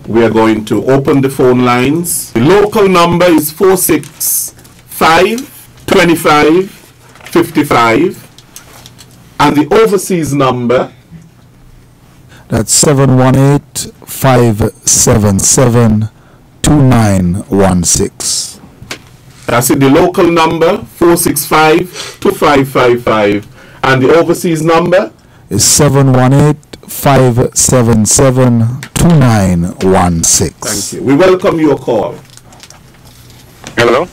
We are going to open the phone lines. The local number is 465-25-55. And the overseas number, that's 718-577-2916. That's it, the local number, 465-2555. And the overseas number is 718-577-2916. Thank you. We welcome your call. Hello?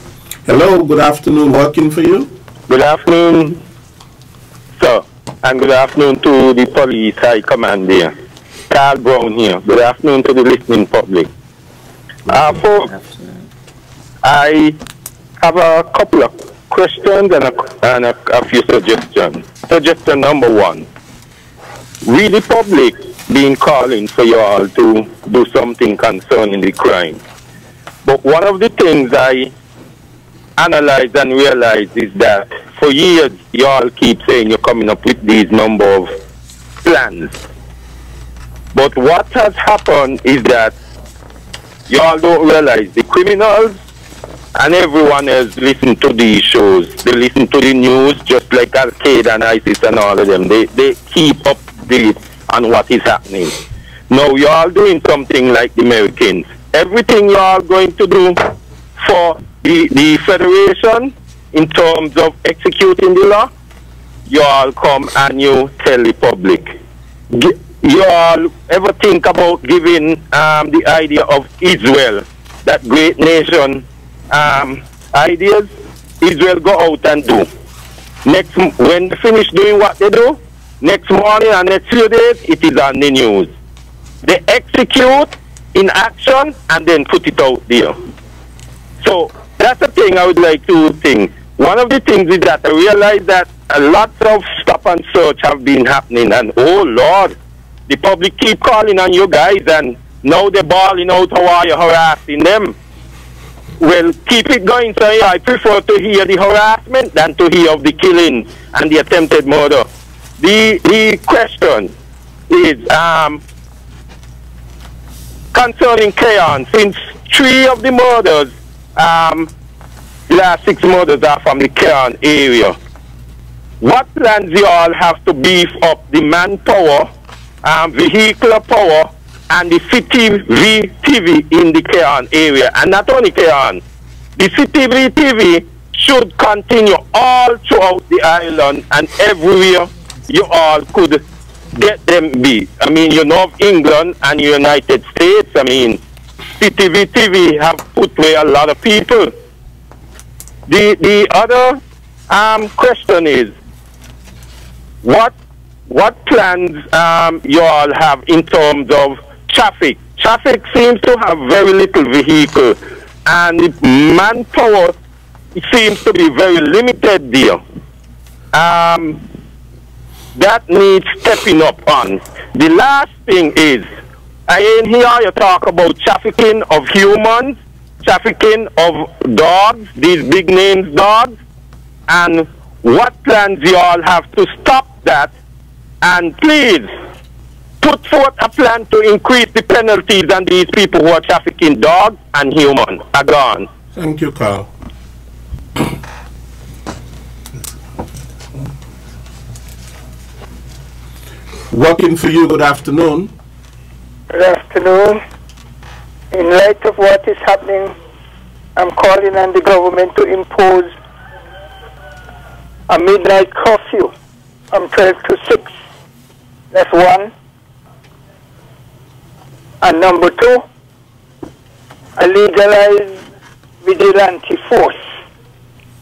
Hello, good afternoon. Working for you? Good afternoon, sir. And good afternoon to the police high command here. Carl Brown here. Good afternoon to the listening public. Folks, I have a couple of questions and a few suggestions. Suggestion number one. We, the public, been calling for you all to do something concerning the crime. But one of the things I analyze and realize is that for years you all keep saying you're coming up with these number of plans. But what has happened is that you all don't realize the criminals and everyone else listen to these shows. They listen to the news just like Al Qaeda and ISIS and all of them. They keep up on what is happening. Now you all doing something like the Americans. Everything you all going to do for the Federation in terms of executing the law, you all come and you tell the public. You all ever think about giving the idea of Israel, that great nation, ideas? Israel go out and do. When they finish doing what they do, next morning and next few days, it is on the news. They execute in action and then put it out there. So that's the thing I would like to think. One of the things is that I realize that a lot of stop and search have been happening, and oh Lord, the public keep calling on you guys, and now they're bawling out how you're harassing them. Well, keep it going, sir. I prefer to hear the harassment than to hear of the killing and the attempted murder. The question is concerning Keon. Since 3 of the murders, last 6 murders are from the Keon area. What plans you all have to beef up the manpower, vehicular power, and the CCTV in the Keon area? And not only Keon, the CCTV should continue all throughout the island and everywhere you all could get them be. I mean, you know of England and the United States. I mean, CCTV have put away a lot of people. The other question is, what plans you all have in terms of traffic? Traffic seems to have very little vehicle, and the manpower seems to be very limited there. That needs stepping up on. The last thing is, I ain't hear you talk about trafficking of humans, trafficking of dogs, these big names dogs, and what plans you all have to stop that, and please put forth a plan to increase the penalties on these people who are trafficking dogs and humans. Are gone. Thank you, Carl. Working for you, good afternoon. Good afternoon. In light of what is happening, I'm calling on the government to impose a midnight curfew from 12 to 6. That's one. And number 2, a legalized vigilante force,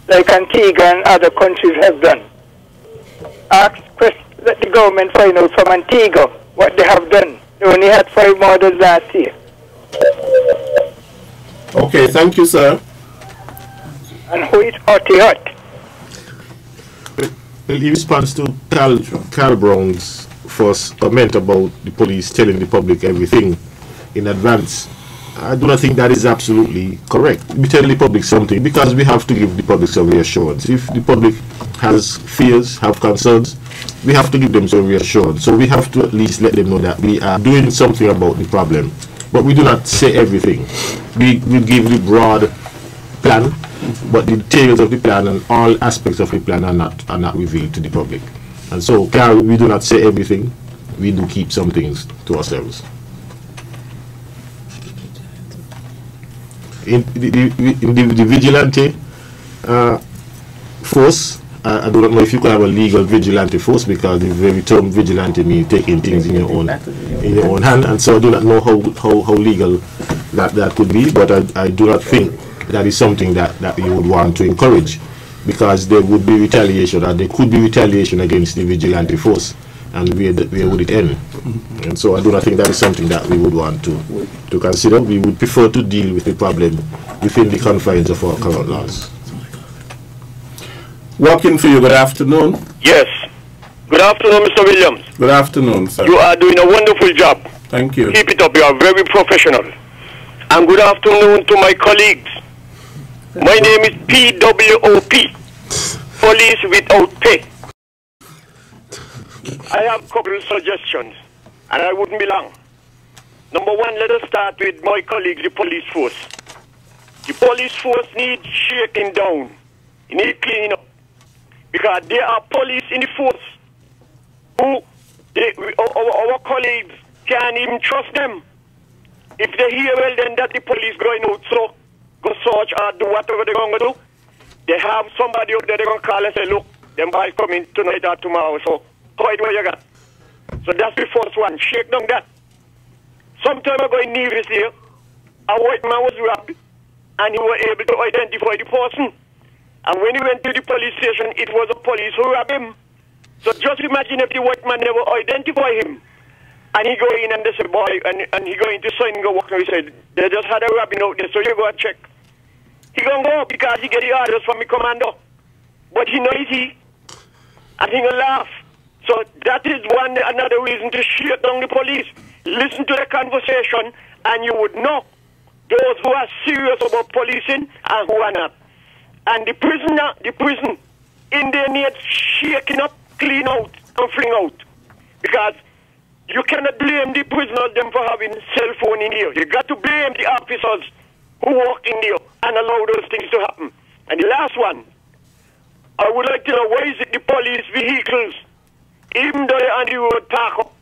like Antigua and other countries have done. Let the government find out from Antigua what they have done. They only had 5 murders last year. Okay, thank you, sir. And who is hot? In response to Carl Brown's first comment about the police telling the public everything in advance, I do not think that is absolutely correct. We tell the public something because we have to give the public some reassurance. If the public has fears, have concerns, we have to give them some reassurance. So we have to at least let them know that we are doing something about the problem. But we do not say everything. We give the broad plan, but the details of the plan and all aspects of the plan are not revealed to the public. And so, Carol, we do not say everything. We do keep some things to ourselves. In the vigilante force, I do not know if you could have a legal vigilante force, because the very term vigilante means taking things in your own hand, and so I do not know how legal that could be, but I do not think that is something that you would want to encourage, because there would be retaliation, or there could be retaliation against the vigilante force, and where would it end? And so I do not think that is something that we would want to consider. We would prefer to deal with the problem within the confines of our current laws. Working for you, good afternoon. Yes. Good afternoon, Mr. Williams. Good afternoon, sir. You are doing a wonderful job. Thank you. Keep it up. You are very professional. And good afternoon to my colleagues. My name is PWOP, Police Without Pay. I have a couple of suggestions, and I wouldn't be long. Number one, let us start with my colleagues, the police force. The police force needs shaking down. It needs cleaning up. Because there are police in the force who, our colleagues can't even trust them. If they hear, well, then that the police going out, so go search or do whatever they're going to do. They have somebody up there they're going to call and say, look, them boys coming tonight or tomorrow, so how do you got? So that's the first one. Shake down that. Some time ago in Nevis here, a white man was robbed, and he was able to identify the person. And when he went to the police station, it was the police who robbed him. So just imagine if the white man never identified him. And he go in and they say, boy, and he go into sign and go walk, and he said, they just had a robbing out there, so you go and check. He gonna go because he get the orders from the commander. But he knows he, and he gonna laugh. So that is another reason to shut down the police. Listen to the conversation, and you would know those who are serious about policing and who are not. And the prison, in their need, shaking up, clean out, and fling out. Because you cannot blame the prisoners them for having cell phone in here. You got to blame the officers who walk in there and allow those things to happen. And the last one, I would like to know, why is it the police vehicles, even though they're on the road, park up,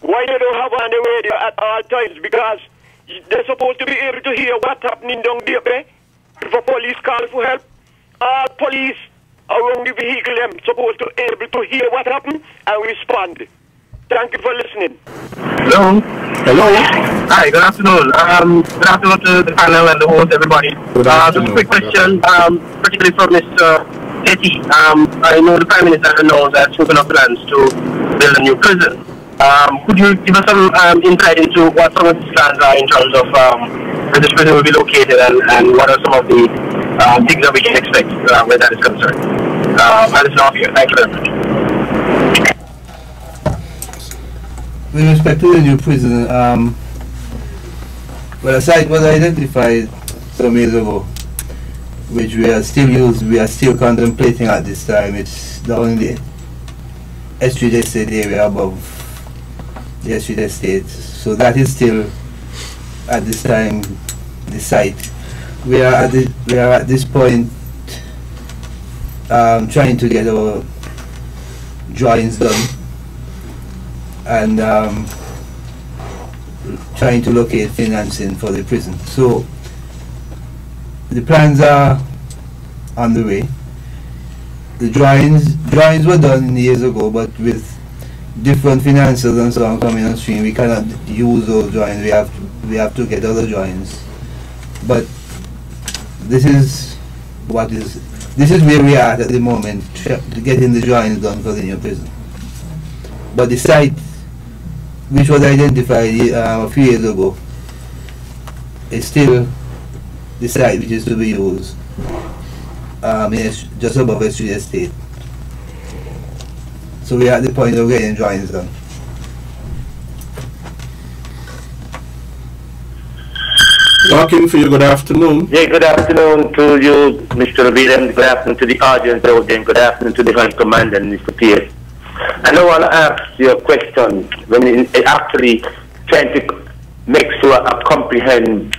why they don't have on the radio at all times? Because they're supposed to be able to hear what's happening down there. If a police call for help, all police around the vehicle them supposed to be able to hear what happened and respond. Thank you for listening. Hello. Hello. Hi, good afternoon. Good afternoon to the panel and the host, everybody. Just a quick question, particularly for Mr. Petty. I know the Prime Minister announced that spoken of plans to build a new prison. Could you give us some insight into what some of these plans are in terms of where this prison will be located and what are some of the things that we can expect where that is concerned? That is all here. Thank you very much. With respect to the new prison, well, a site was identified some years ago, which we are still contemplating at this time. It's down in the Street Estate area above the Street Estate. So that is still at this time the site. We are at this point trying to get our drawings done and trying to locate financing for the prison. So the plans are on the way. The drawings were done years ago, but with different financiers and so on coming on stream, we cannot use those drawings. We have to get other drawings. But this is where we are at the moment, getting the drawings done for the new prison. But the site, which was identified a few years ago, is still the site which is to be used just above a street estate. So we are at the point of getting drawings done. Talking for you, good afternoon. Yeah, good afternoon to you, Mr. Williams. Good afternoon to the audience out there. Good afternoon to the High Commander and Mr. Pierce. And I want to ask you a question. When it actually trying to make sure I comprehend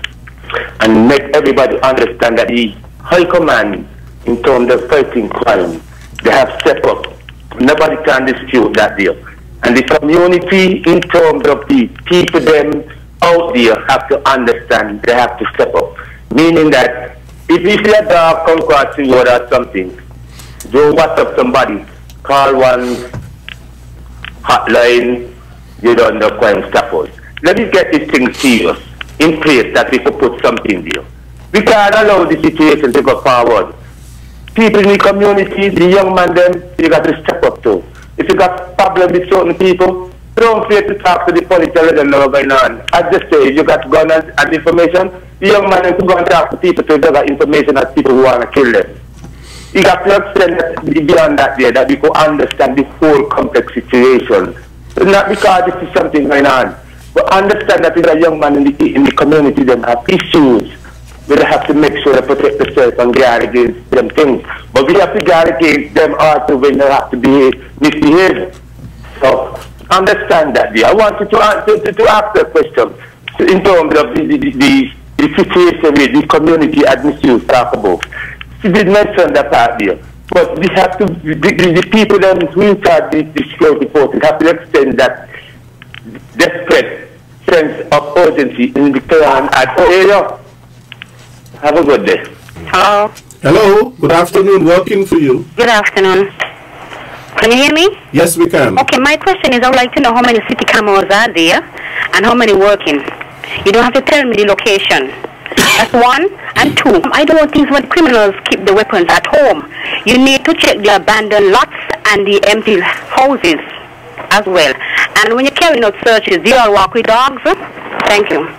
and make everybody understand that the High Command, in terms of fighting crime, they have stepped up. Nobody can dispute that deal. And the community, in terms of the people them out there, have to understand they have to step up. Meaning that if you see a dog come across the road or something, don't WhatsApp somebody, call one hotline, you don't know crime stoppers. Let us get this thing serious in place that we could put something there. We can't allow the situation to go forward. People in the community, the young man them, you got to step up too. If you got problems with certain people, don't fear to talk to the police and let them know what's going on. At this stage, you got to go and information. The young man has to go and talk to people to get information as people who want to kill them. You got to extend that beyond that there, that we could understand the whole complex situation. So not because this is something going on, but understand that there's a young man in the community that have issues. We have to make sure to protect themselves and guard against them things. But we have to guard against them also when they have to misbehave. So understand that. I wanted to ask a question in terms of the situation with the community and misuse talk about. She did mention that part there. But we have to, the people who in charge the security forces have to extend that desperate sense of urgency in the plan at area. Have a good day. Hello. Hello. Good afternoon. Working for you. Good afternoon. Can you hear me? Yes, we can. Okay, my question is I would like to know how many city cameras are there and how many working. You don't have to tell me the location. That's one. And two, I don't think when criminals keep the weapons at home. You need to check the abandoned lots and the empty houses as well. And when you're carrying out searches, do you all walk with dogs? Thank you.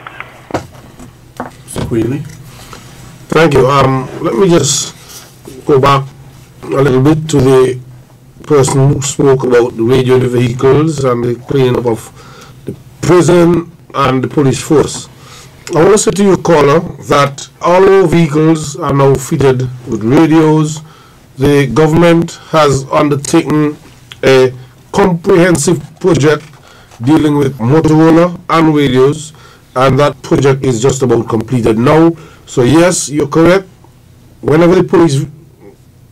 Really? Thank you. Let me just go back a little bit to the person who spoke about the radio vehicles and the cleaning up of the prison and the police force. I want to say to you, caller, that all our vehicles are now fitted with radios. The government has undertaken a comprehensive project dealing with Motorola and radios, and that project is just about completed now. So yes, you're correct. Whenever the police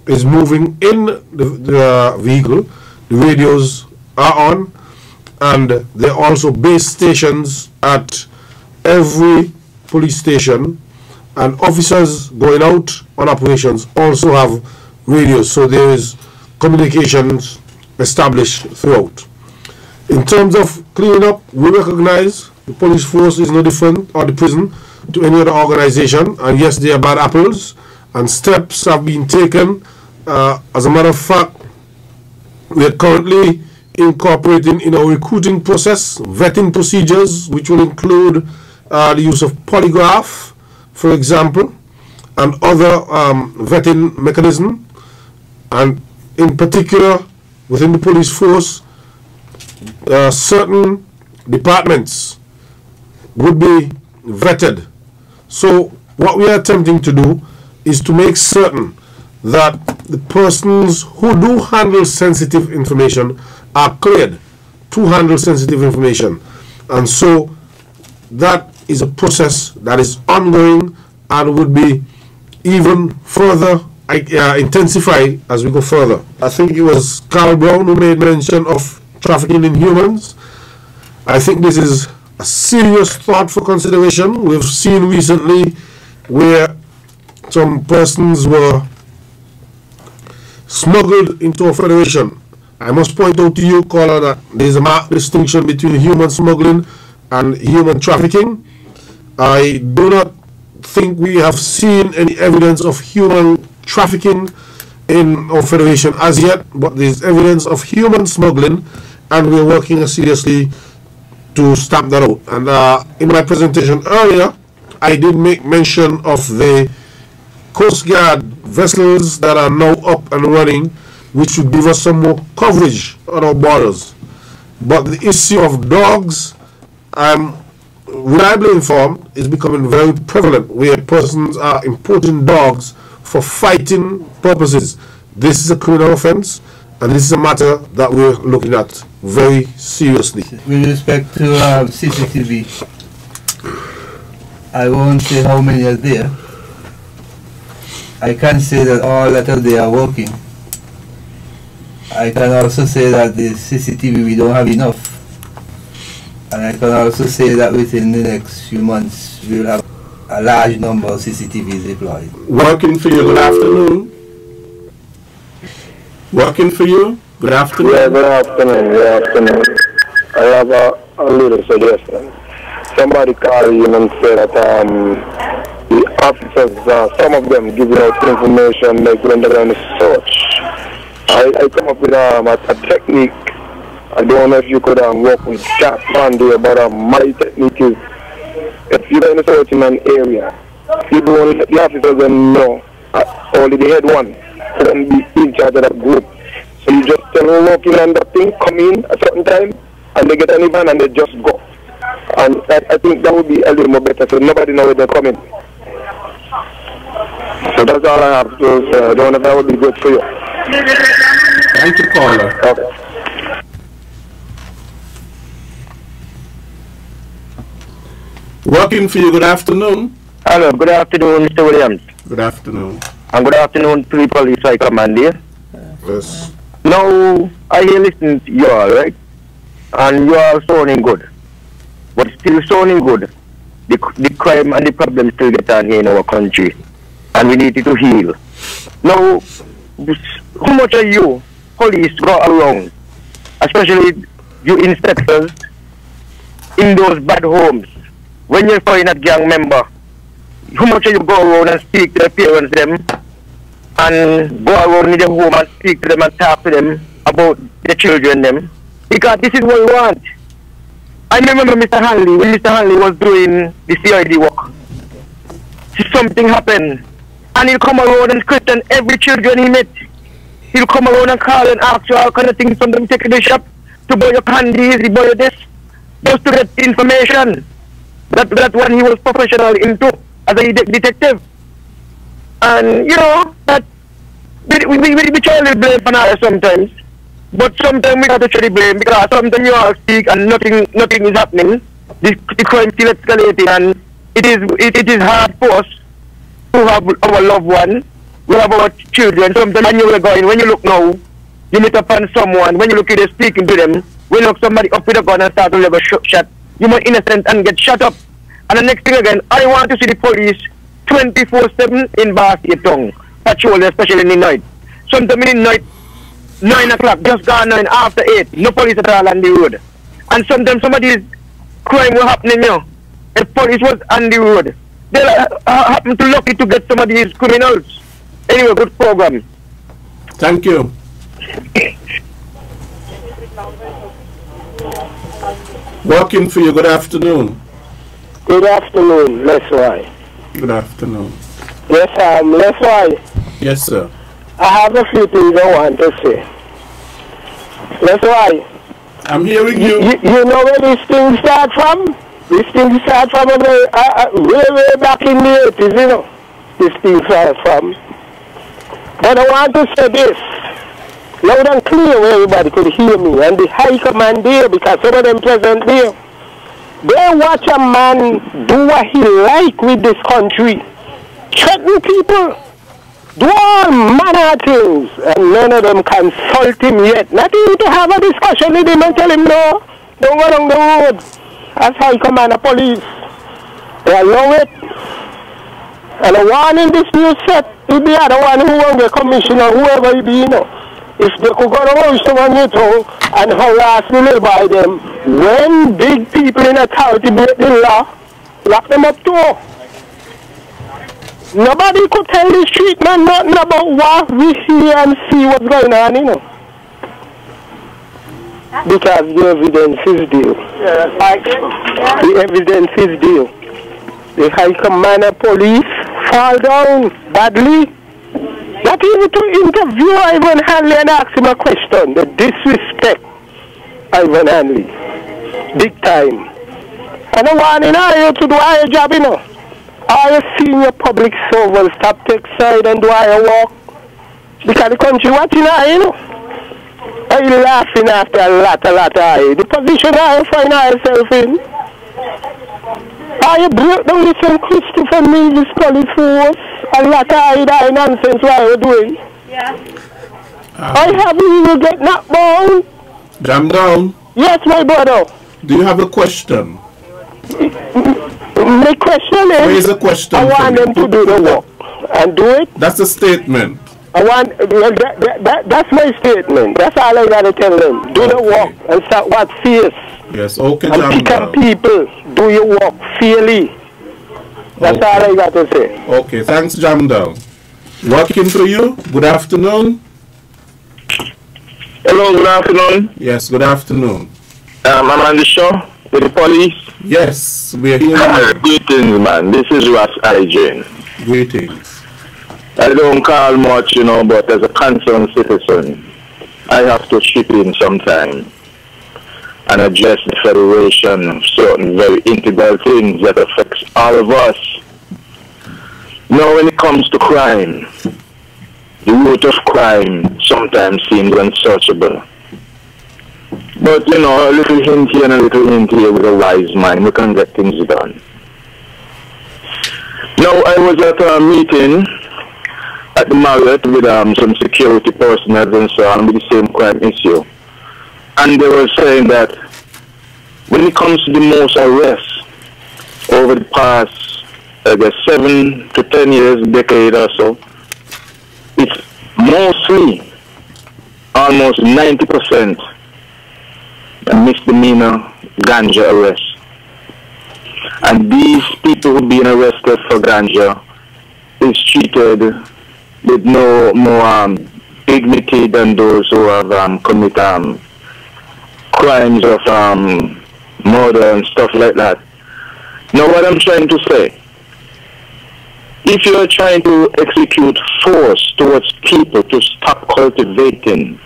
is moving in the vehicle, the radios are on, and there are also base stations at every police station, and officers going out on operations also have radios, so there is communications established throughout. In terms of cleaning up, we recognize the police force is no different, or the prison, to any other organization, and yes, they are bad apples, and steps have been taken. As a matter of fact, we are currently incorporating in our recruiting process vetting procedures, which will include the use of polygraph, for example, and other vetting mechanism. And in particular, within the police force, certain departments would be vetted. So what we are attempting to do is to make certain that the persons who do handle sensitive information are cleared to handle sensitive information. And so that is a process that is ongoing and would be even further intensified as we go further. I think it was Carl Brown who made mention of trafficking in humans. I think this is a serious thought for consideration. We've seen recently where some persons were smuggled into a federation. I must point out to you, caller, that there is a marked distinction between human smuggling and human trafficking. I do not think we have seen any evidence of human trafficking in our federation as yet, but there is evidence of human smuggling, and we're working seriously to stamp that out. And in my presentation earlier, I did make mention of the Coast Guard vessels that are now up and running, which would give us some more coverage on our borders. But the issue of dogs, I'm reliably informed, is becoming very prevalent, where persons are importing dogs for fighting purposes. This is a criminal offense, and this is a matter that we're looking at very seriously. With respect to CCTV, I won't say how many are there. I can't say that all that are there are working. I can also say that the CCTV, we don't have enough. And I can also say that within the next few months, we'll have a large number of CCTVs deployed. Working for you, good afternoon. Working for you, good afternoon. Yeah, good afternoon, good afternoon. I have a little suggestion. Somebody called in and said that the officers, some of them giving out information like when they're on the search. I come up with a technique. I don't know if you could work with that one there, but my technique is, if you're in a certain area, you don't let the officers know, only the head one can be in charge of that group. So you just tell them walking on that thing, come in at a certain time, and they get an van and they just go. And I think that would be a little more better, so nobody knows where they're coming. So that's all I have to say. I don't know if that would be good for you. Thank you, caller. Okay. Working for you, good afternoon. Hello, good afternoon, Mr. Williams. Good afternoon. And good afternoon to the police I command here. Yes. Now, I hear listening to you all, right? And you are sounding good. But still sounding good. The crime and the problem still get on here in our country. And we need it to heal. Now, how much are you, police, go around, especially you inspectors, in those bad homes, when you find a gang member, how much you go around and speak to the parents them, and go around in the home and speak to them and talk to them about the children them? Because this is what we want. I remember Mr. Hanley, when Mr. Hanley was doing the CID work, something happened, and he'll come around and question every children he met. He'll come around and call and ask you all kind of things from them, take to the shop, to buy your candies, to buy your this, just to get information. That's what he was professional into as a detective. And you know that we try to blame Panara sometimes, but sometimes we have to try to blame because sometimes you all speak and nothing is happening. The crime still escalating, and it is hard for us to have our loved one, we have our children. Sometimes when you are going, when you look now, you meet upon someone, when you look at them speaking to them, when you look somebody up with a gun and start to level shot, you might innocent and get shut up. And the next thing again, I want to see the police 24/7 in Basket Town, patrol, especially in the night. Sometimes in the night, 9 o'clock, just gone 9 after 8, no police at all on the road. And sometimes somebody's crime was happening, you know. If police was on the road, they happen to lucky to get some of these criminals. Anyway, good program. Thank you. Working for you, good afternoon. Good afternoon, Leslie. Good afternoon. Yes, Leslie. Yes, sir. I have a few things I want to say. Leslie. I'm hearing you. You know where these things start from? These things start from way back in the 80s, you know. These things start from. But I want to say this, loud and clear where everybody could hear me, and the high command there, because some of them present there. They watch a man do what he like with this country. Threaten people. Do all manner of things. And none of them consult him yet. Not even to have a discussion with him and tell him, no, don't go along the road. That's high command of police. They allow it. And the one in this new set will be the other one who won't get commissioner, whoever he be, you know. If they could go around someone you know and harass the little by them, when big people in authority break the law, lock them up too. Nobody could tell the street man nothing about what we hear and see what's going on, you know. Because the evidence is due. The evidence is due. The high commander police fall down badly. Not even to interview Ivan Hanley and ask him a question. The disrespect Ivan Hanley. Big time. And I want you to do our job, you know. All your senior public servants stop take side and do our work. Because the country watching you know. Are you laughing after a lot of The position I find ourselves in. I broke down the St. Christopher Nevis Police Force and lot of high nonsense what you're doing. Yeah. I haven't even get knocked down. Jam down. Yes, my brother. Do you have a question? My question is, Raise a question. I want them to do the work and do it. That's a statement. I want that's my statement. That's all I gotta tell them. Do the work and start what fierce. Yes, okay, and Jam pick down. up people. Do your work fairly. That's all I got to say. Okay, thanks, Jam down. Working for you. Good afternoon. Hello, good afternoon. Yes, good afternoon. I'm on the show with the police. Yes, we are here. Greetings, man. This is Ross Hygiene. Greetings. I don't call much, you know, but as a concerned citizen, I have to chip in sometime and address the Federation of certain very integral things that affects all of us. Now, when it comes to crime, the root of crime sometimes seems unsearchable. But, you know, a little hint here and a little hint here with a wise mind, we can get things done. Now, I was at a meeting at the Marriott with some security personnel and so on with the same crime issue. And they were saying that when it comes to the most arrests over the past, I guess, 7 to 10 years, decade or so, it's mostly, almost 90%, a misdemeanor ganja arrests. And these people who are being arrested for ganja is treated with no more dignity than those who have committed crimes of murder and stuff like that. Now, what I'm trying to say, if you're trying to execute force towards people to stop cultivating,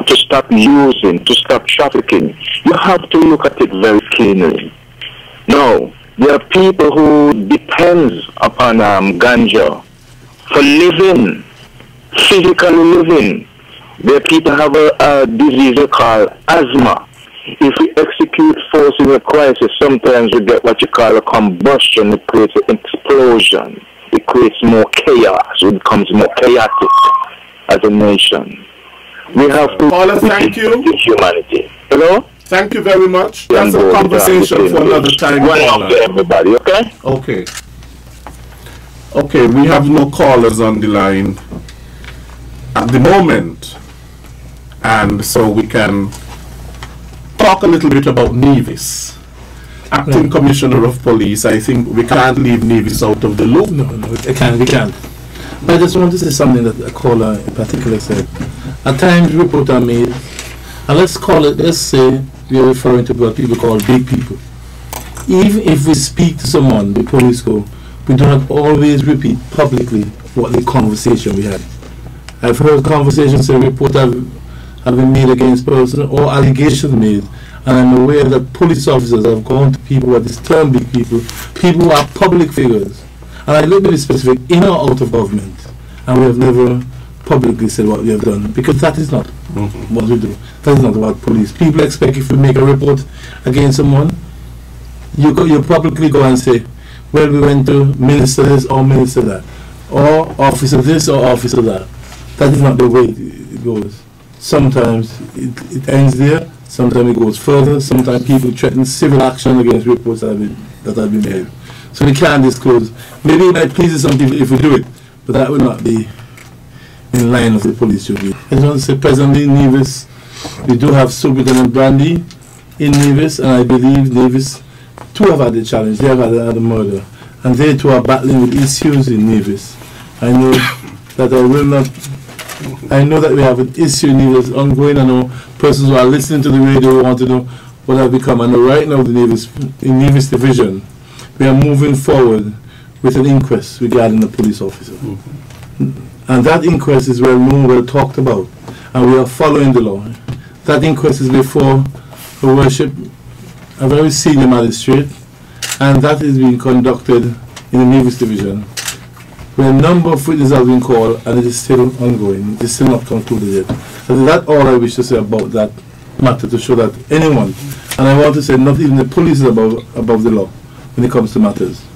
to stop using, to stop trafficking, you have to look at it very keenly. Now, there are people who depend upon ganja for living, physically living. There are people who have a disease called asthma. If we execute force in a crisis, sometimes we get what you call a combustion. It creates an explosion. It creates more chaos. It becomes more chaotic as a nation. We have to Paula, thank you. Humanity. Hello? Thank you very much. That's a conversation for another time. Everybody, okay? Okay. Okay, we have no callers on the line at the moment. And so we can talk a little bit about Nevis. Acting Commissioner of Police, I think we can't leave Nevis out of the loop. No, we can't. But I just want to say something that a caller in particular said. At times reports are made, and let's say we are referring to what people call big people. Even if we speak to someone, the police go, we do not always repeat publicly what the conversation we had. I've heard conversations say reports have been made against person or allegations made, and I'm aware that police officers have gone to people who are these term big people who are public figures, and I look to be specific, in or out of government, and we have never publicly said what we have done, because that is not what we do. That is not about police. People expect if we make a report against someone, you publicly go and say, well, we went to minister this or minister that, or officer this or officer that. That is not the way it goes. Sometimes it ends there, sometimes it goes further, sometimes people threaten civil action against reports that have been made. So we can't disclose. Maybe it might please some people if we do it, but that would not be in line of the police duty. I just want to say presently in Nevis, we do have Superintendent Brandy in Nevis, and I believe Nevis too have had a challenge. They have had a murder, and they too are battling with issues in Nevis. I know that I know that we have an issue in Nevis ongoing. I know persons who are listening to the radio want to know what have become. I know right now in Nevis Division, we are moving forward with an inquest regarding the police officer. And that inquest is well known, well talked about, and we are following the law. That inquest is before Her Worship, a very senior magistrate, and that is being conducted in the Nevis Division, where a number of witnesses have been called, and it is still ongoing. It is still not concluded yet. And that's all I wish to say about that matter, to show that anyone, and I want to say not even the police is above the law, when it comes to matters.